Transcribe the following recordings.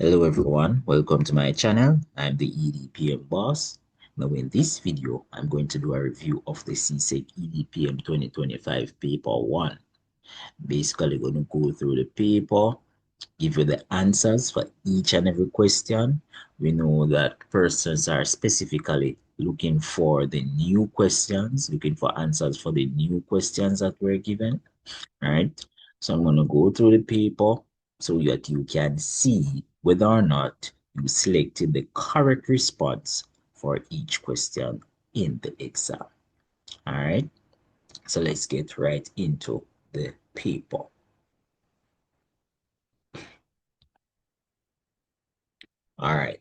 Hello everyone, welcome to my channel. I'm the EDPM boss. Now in this video, I'm going to do a review of the CSEC EDPM 2025 paper 1. Basically going to go through the paper, give you the answers for each and every question. We know that persons are specifically looking for the new questions, looking for answers for the new questions that were given. All right. So I'm going to go through the paper so that you can see whether or not you selected the correct response for each question in the exam. All right. So let's get right into the paper. All right.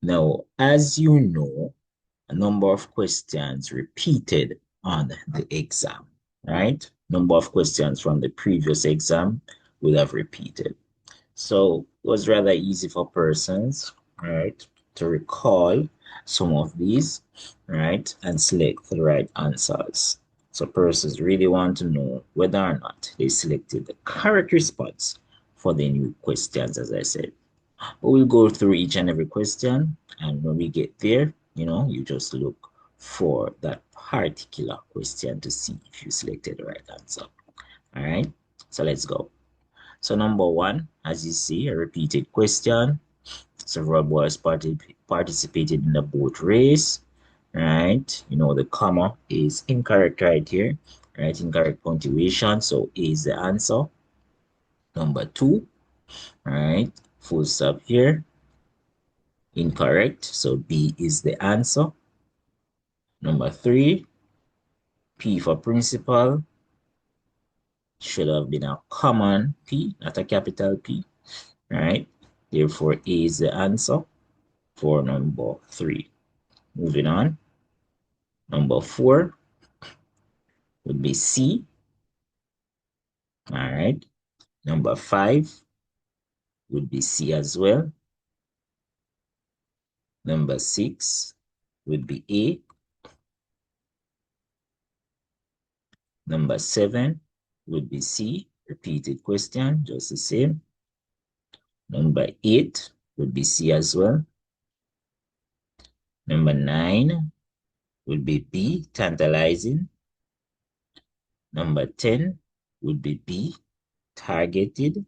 Now, as you know, a number of questions repeated on the exam, right? Number of questions from the previous exam will have repeated. So it was rather easy for persons, right, to recall some of these, right, and select the right answers. So persons really want to know whether or not they selected the correct response for the new questions, as I said. But we'll go through each and every question, and when we get there, you just look for that particular question to see if you selected the right answer. All right, so let's go. So number one, as you see, a repeated question. Several boys participated in the boat race, right? The comma is incorrect right here, right? Incorrect punctuation, so A is the answer. Number two, right? Full stop here, incorrect, so B is the answer. Number three, P for principal, should have been a common P, not a capital P, right? Therefore, A is the answer for number three. Moving on. Number four would be C. All right. Number five would be C as well. Number six would be A. Number seven would be C. Repeated question, just the same. Number eight would be C as well. Number nine would be B, tantalizing. Number 10 would be B, targeted.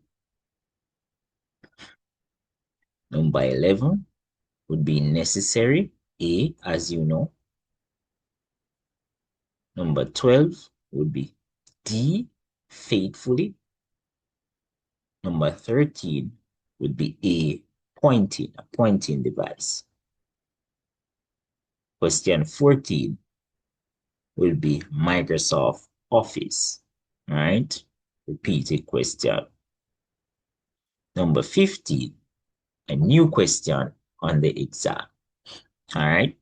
Number 11 would be necessary, A, as you know. Number 12 would be D, faithfully. Number 13 would be A, pointing, a pointing device. Question 14 will be Microsoft Office, right? Repeated question. Number 15, a new question on the exam, all right?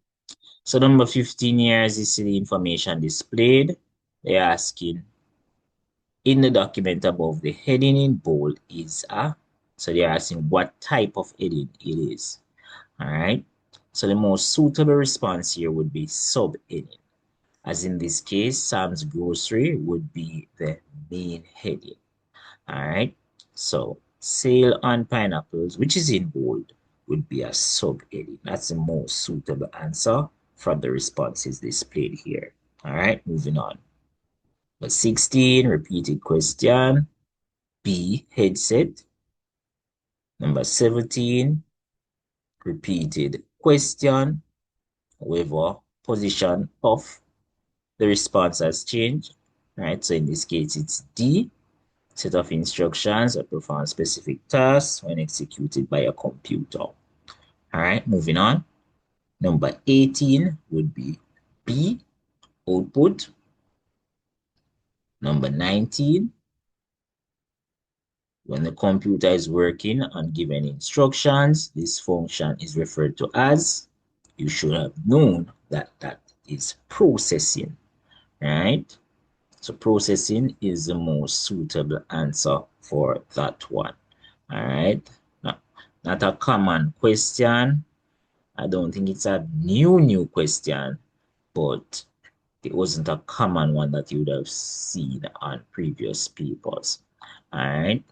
So number 15 here, as you see the information displayed, they're asking, in the document above, the heading in bold is a, so they're asking what type of heading it is, all right? So the most suitable response here would be sub-heading. As in this case, Sam's Grocery would be the main heading, all right? So sale on pineapples, which is in bold, would be a sub-heading. That's the most suitable answer from the responses displayed here. All right, moving on. Number 16, repeated question. B, headset. Number 17, repeated question. However, position of the response has changed. Right, so in this case, it's D, set of instructions that perform specific tasks when executed by a computer. All right, moving on. Number 18 would be B, output. Number 19, when the computer is working on given instructions, this function is referred to as, you should have known that that is processing, right? So processing is the most suitable answer for that one, all right? Not a common question. I don't think it's a new question, but it wasn't a common one that you would have seen on previous papers. All right.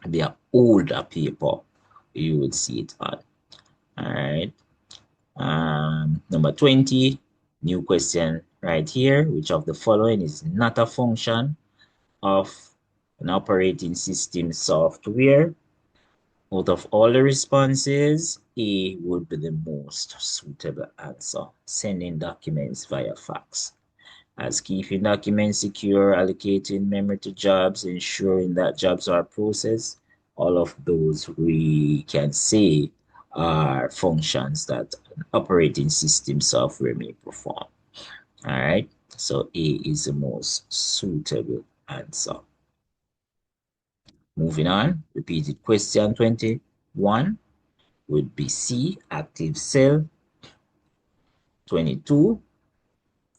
The older paper you would see it on. All right. Number 20, new question right here. Which of the following is not a function of an operating system software? Out of all the responses, A would be the most suitable answer. Sending documents via fax. As keeping documents secure, allocating memory to jobs, ensuring that jobs are processed, all of those we can say are functions that an operating system software may perform. All right, so A is the most suitable answer. Moving on, repeated question 21 would be C, active cell. 22,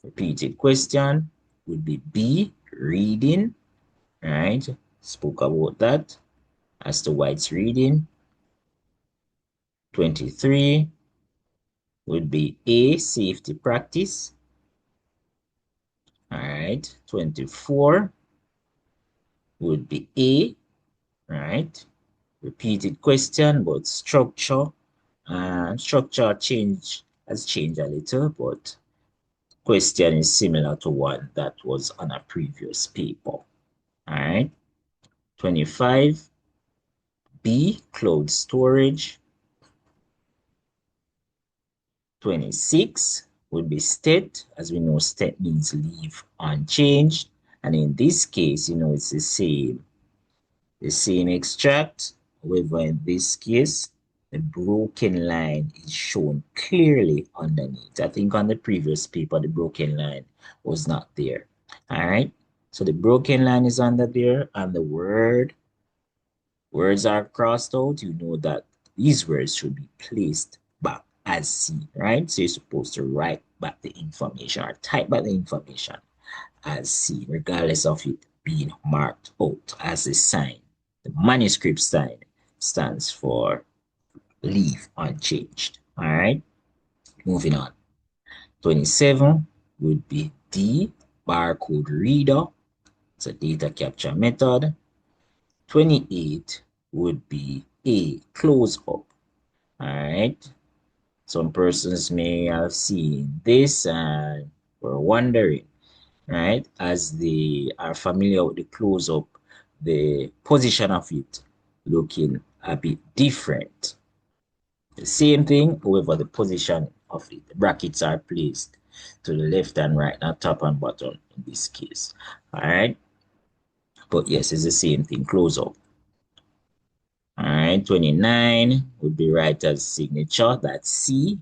repeated question would be B, reading. Right? Spoke about that as to why it's reading. 23 would be A, safety practice. All right. 24 would be A, right? Repeated question, but structure. Structure has changed a little, but question is similar to one that was on a previous paper. All right. 25, B, cloud storage. 26 would be state. As we know, state means leave unchanged. And in this case, it's the same extract. However, in this case, the broken line is shown clearly underneath. I think on the previous paper, the broken line was not there. All right. So the broken line is under there, and the words are crossed out. You know that these words should be placed back as C, right? So you're supposed to write back the information or type back the information as C, regardless of it being marked out as a sign. The manuscript sign stands for leave unchanged. All right, moving on. 27 would be D, barcode reader. It's a data capture method. 28 would be A, close up. All right. Some persons may have seen this and were wondering, right? As they are familiar with the close up, the position of it looking a bit different. The same thing, however, the position of it, the brackets are placed to the left and right, not top and bottom in this case. All right. But yes, it's the same thing, close up. All right, 29 would be writer's signature. That's C.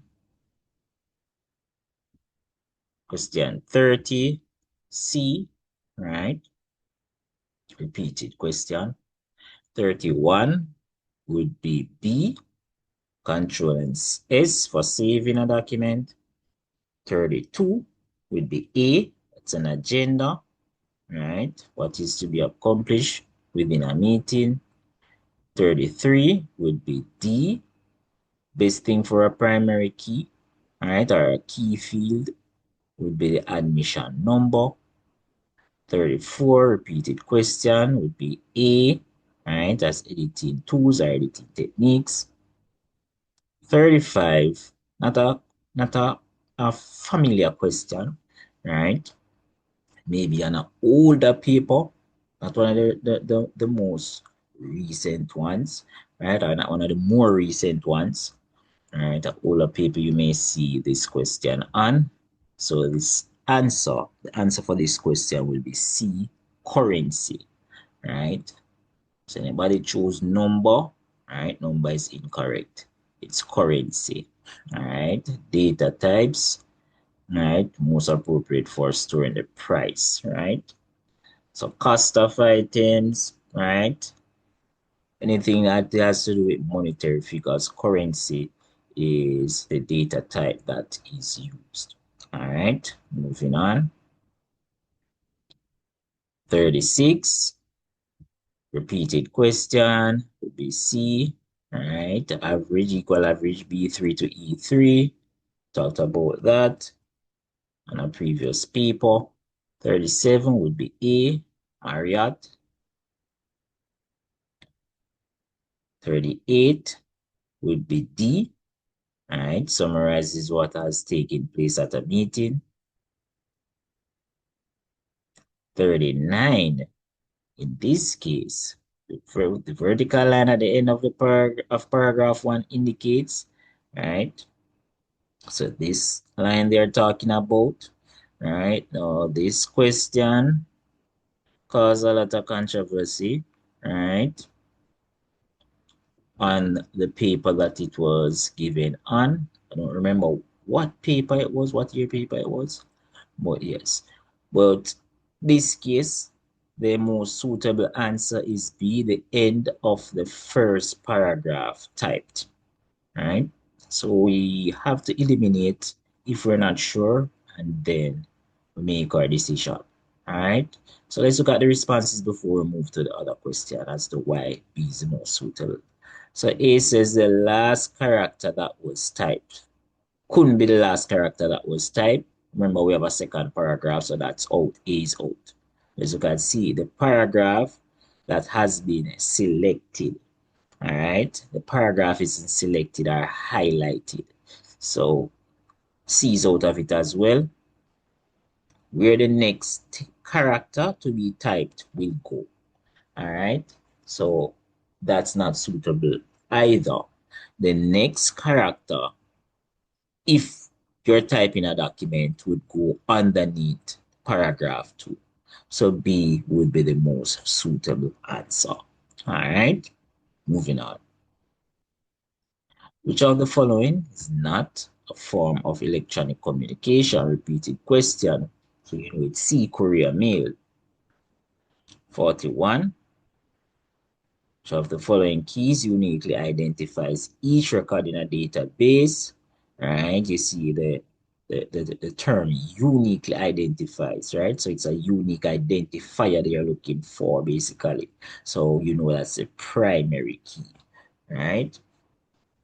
Question 30, C. Right? Repeated question. 31 would be B. Control and S for saving a document. 32 would be A. It's an agenda. Right? What is to be accomplished within a meeting. 33 would be D. Best thing for a primary key. All right, or a key field would be the admission number. 34, repeated question would be A, right? That's editing tools or editing techniques. 35, not a familiar question, right? Maybe an older paper, not one of the most recent ones, right? Or not one of the more recent ones. All right, the older paper you may see this question on. So the answer for this question will be C, currency, right? So anybody choose number, right? Number is incorrect. It's currency, all right? Data types, right? Most appropriate for storing the price, right? So cost of items, right? Anything that has to do with monetary figures, currency is the data type that is used. All right, moving on. 36, repeated question would be C. All right, average equal average B3 to E3. Talked about that on a previous paper. 37 would be A, Marriott. 38 would be D. All right, summarizes what has taken place at a meeting. 39, in this case, the vertical line at the end of the paragraph 1 indicates, right? So this line they're talking about, right? Now this question caused a lot of controversy, right? On the paper that it was given on. I don't remember what paper it was, what year paper it was, but yes. But this case, the most suitable answer is B, the end of the first paragraph typed, right? So we have to eliminate if we're not sure, and then we make our decision, all right? So let's look at the responses before we move to the other question as to why B is the most suitable. So A says the last character that was typed couldn't be the last character that was typed. Remember, we have a second paragraph, so that's out. A is out. As you can see, the paragraph that has been selected, all right? The paragraph isn't selected or highlighted. So C is out of it as well. Where the next character to be typed will go, all right? So that's not suitable either. The next character, if you're typing a document, would go underneath paragraph 2. So B would be the most suitable answer. All right, moving on. Which of the following is not a form of electronic communication? Repeated question. So you know it's C, courier mail. 41. Which of the following keys uniquely identifies each record in a database? Right? You see the term uniquely identifies, right? So it's a unique identifier that you're looking for, basically. So you know that's a primary key, right?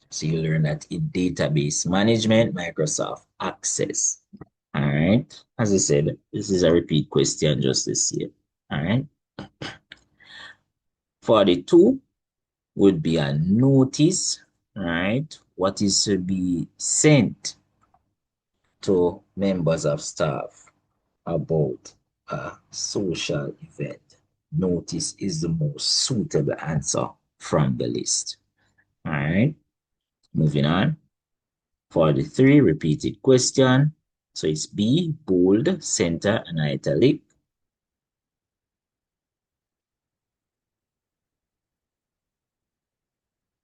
So you learn that in database management, Microsoft Access. All right. As I said, this is a repeat question just this year. All right. 42 would be a notice, right? What is to be sent to members of staff about a social event. Notice is the most suitable answer from the list. All right, moving on. 43, repeated question. So it's B, bold, center, and italic.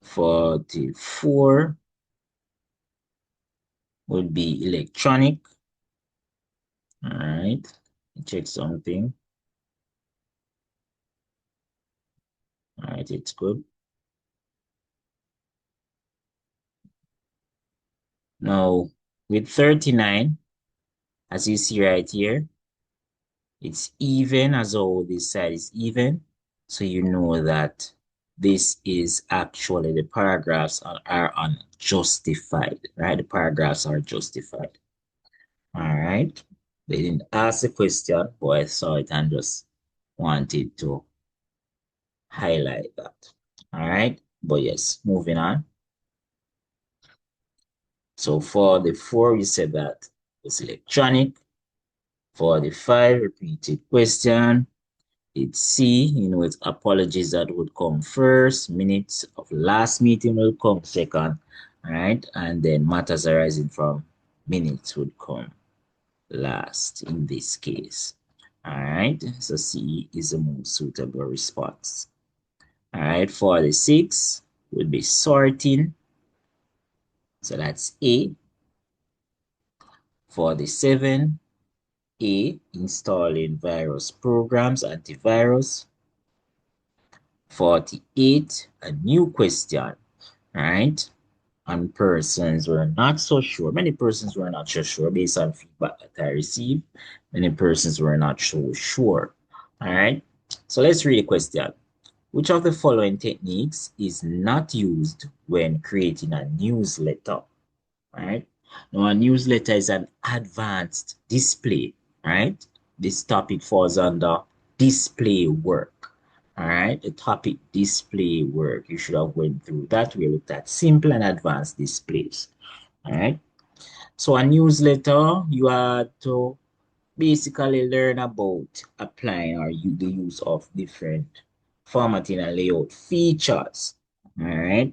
44 would be electronic. All right, check something. All right, it's good. Now, with 39, as you see right here, it's even as though this side is even. So you know that this is actually the paragraphs are unjustified, right? The paragraphs are justified. All right. They didn't ask the question, but I saw it and just wanted to highlight that. All right. But yes, moving on. So for the 4, we said that it's electronic. For the 5, repeated question. It's C, you know, it's apologies that would come first, minutes of last meeting will come second, all right? And then matters arising from minutes would come last in this case, all right? So C is the most suitable response. All right, 46 would be sorting. So that's A. 47, A, installing virus programs, antivirus. 48, a new question, right? And persons were not so sure. Many persons were not so sure based on feedback that I received. Many persons were not so sure. All right. So let's read the question. Which of the following techniques is not used when creating a newsletter? All right. Now, a newsletter is an advanced display, right? This topic falls under display work. All right, the topic display work. You should have went through that. We looked at simple and advanced displays. All right. So a newsletter, you had to basically learn about applying or the use of different formatting and layout features. All right.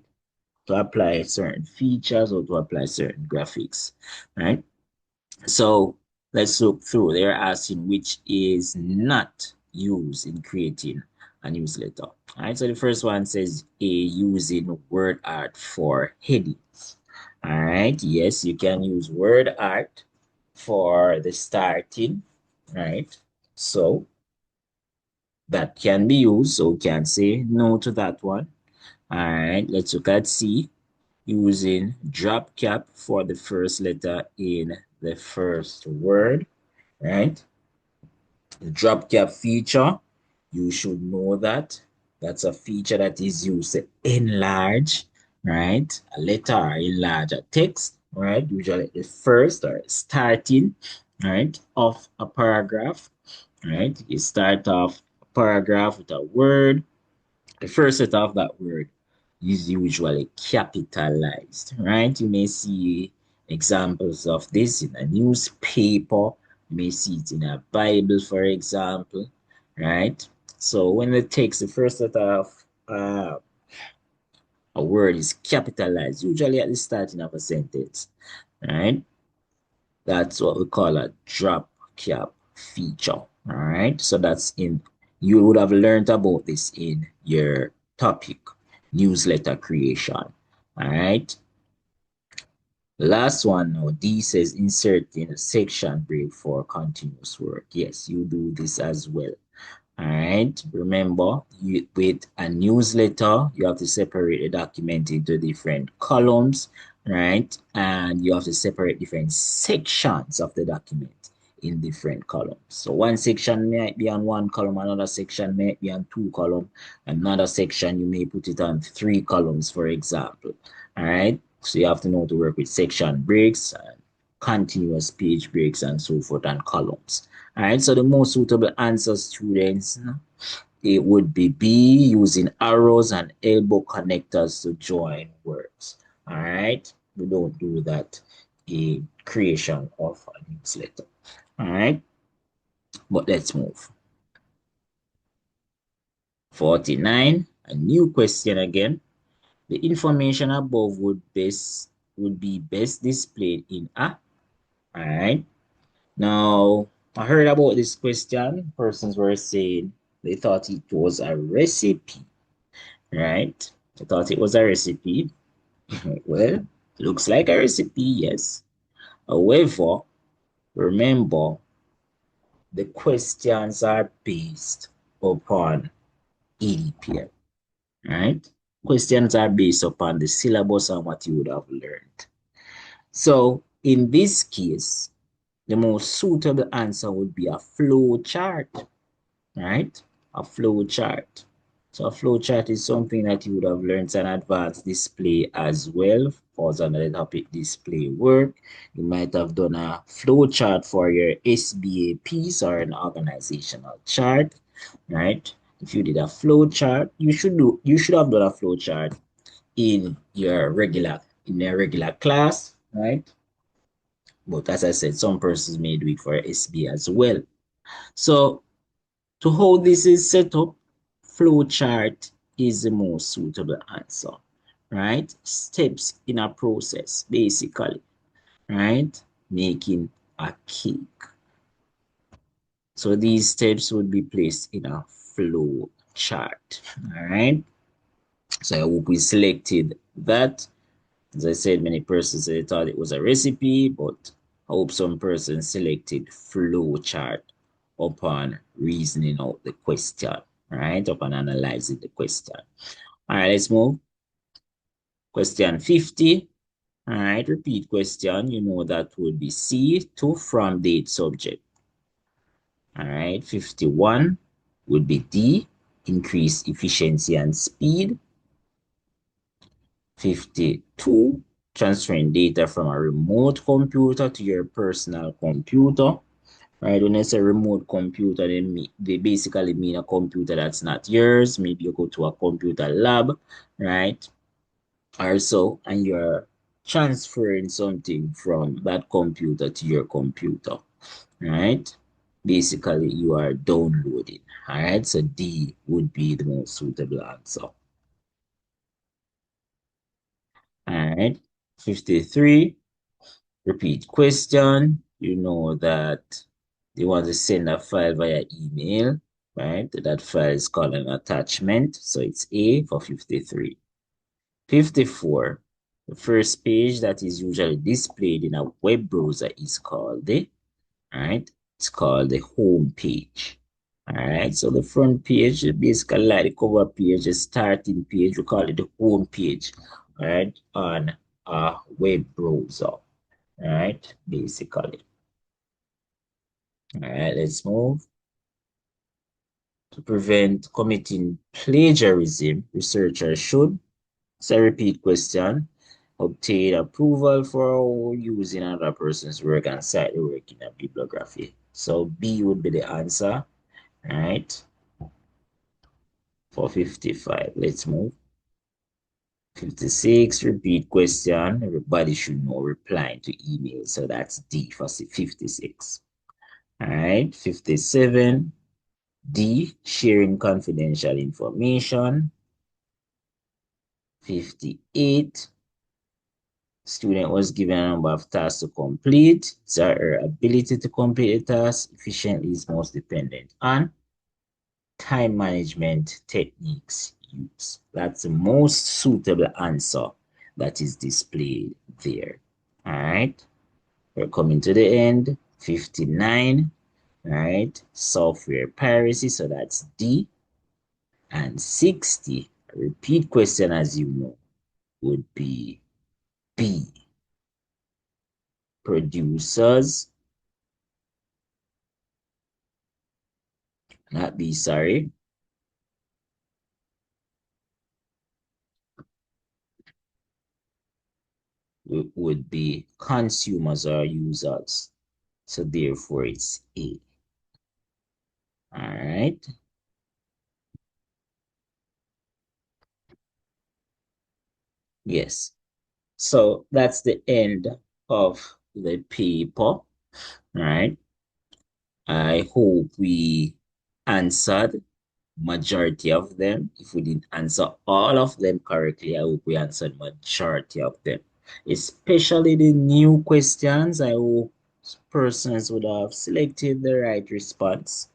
To apply certain features or to apply certain graphics. All right. So let's look through. They're asking which is not used in creating a newsletter. All right, so the first one says A, using word art for headings. All right, yes, you can use word art for the starting, right? So that can be used, so we can say no to that one. All right, let's look at C, using drop cap for the first letter in the first word, right? The drop cap feature, you should know that. That's a feature that is used to enlarge, right? A letter or enlarge a text, right? Usually the first or starting, right, of a paragraph, right? You start off a paragraph with a word, the first letter of that word is usually capitalized, right? You may see examples of this in a newspaper. You may see it in a Bible, for example, right? So when the text, the first letter of a word is capitalized, usually at the starting of a sentence, right? That's what we call a drop cap feature. All right. So you would have learned about this in your topic, newsletter creation. All right. Last one now, D says insert in a section break for continuous work. Yes, you do this as well. All right. Remember, with a newsletter, you have to separate the document into different columns, right? And you have to separate different sections of the document in different columns. So one section might be on one column, another section might be on two columns, another section you may put it on three columns, for example. All right. So you have to know to work with section breaks and continuous page breaks and so forth and columns. All right, so the most suitable answer, students, it would be B, using arrows and elbow connectors to join words. All right, we don't do that in creation of a newsletter. All right, but let's move. 49, a new question again. The information above would be best displayed in a. All right. Now, I heard about this question. Persons were saying they thought it was a recipe, right? They thought it was a recipe. Well, looks like a recipe, yes. However, remember, the questions are based upon EDPM, right? Questions are based upon the syllabus and what you would have learned. So, in this case, the most suitable answer would be a flow chart, right? A flow chart. So a flow chart is something that you would have learned an advanced display as well. Falls under the topic display work. You might have done a flow chart for your SBA piece or an organizational chart, right? If you did a flow chart, you should have done a flow chart in a regular class, right? But as I said, some persons may do it for SBA as well. So to how this is set up, flowchart is the most suitable answer, right? Steps in a process, basically, right? Making a cake. So these steps would be placed in a flow chart, all right? So I hope we selected that. As I said, many persons they thought it was a recipe, but I hope some persons selected flow chart upon reasoning out the question, right? Upon analyzing the question. All right, let's move. Question 50. All right, repeat question. You know that would be C, to, from, date, subject. All right, 51 would be D, increase efficiency and speed. 52, transferring data from a remote computer to your personal computer. right? When they say remote computer, they basically mean a computer that's not yours. Maybe you go to a computer lab, right? Or so, and you're transferring something from that computer to your computer, right? Basically, you are downloading, all right? So D would be the most suitable answer. All right, 53. Repeat question. You know that they want to send a file via email, right? That file is called an attachment. So it's A for 53. 54. The first page that is usually displayed in a web browser is called right? It's called the home page. All right, so the front page is basically like the cover page, the starting page, we call it the home page, all right, on a web browser, all right, basically. All right, let's move. To prevent committing plagiarism, researchers should, it's a repeat question, obtain approval for using another person's work and cite the work in a bibliography. So B would be the answer, right? For 55. Let's move. 56, repeat question. Everybody should know replying to email. So that's D for 56. All right. 57, D, sharing confidential information. 58, student was given a number of tasks to complete. So her ability to complete the task efficiently is most dependent on time management techniques used. That's the most suitable answer that is displayed there. All right, we're coming to the end. 59, all right, software piracy, so that's D. And 60, a repeat question as you know, would be B. Producers, not B, sorry, would be consumers or users. So therefore it's A. All right. Yes. So that's the end of the paper, right? I hope we answered majority of them. If we didn't answer all of them correctly, I hope we answered majority of them, especially the new questions. I hope persons would have selected the right response,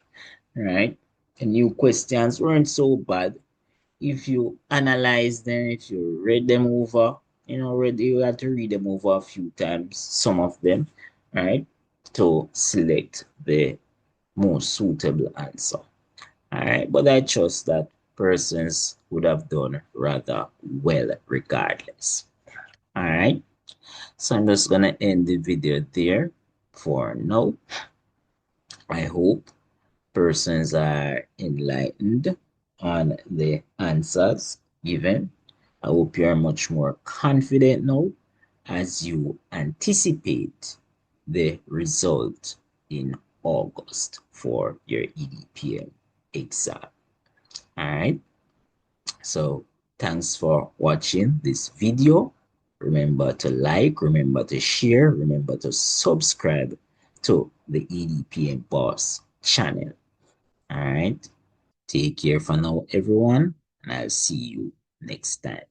right? The new questions weren't so bad if you analyze them, if you read them over, you have to read them over a few times, some of them, right, to select the most suitable answer. All right, but I trust that persons would have done rather well regardless. All right, so I'm just gonna end the video there for now. I hope persons are enlightened on the answers given. I hope you are much more confident now as you anticipate the result in August for your EDPM exam. All right. So thanks for watching this video. Remember to like, remember to share, remember to subscribe to the EDPM Boss channel. All right. Take care for now, everyone, and I'll see you next time.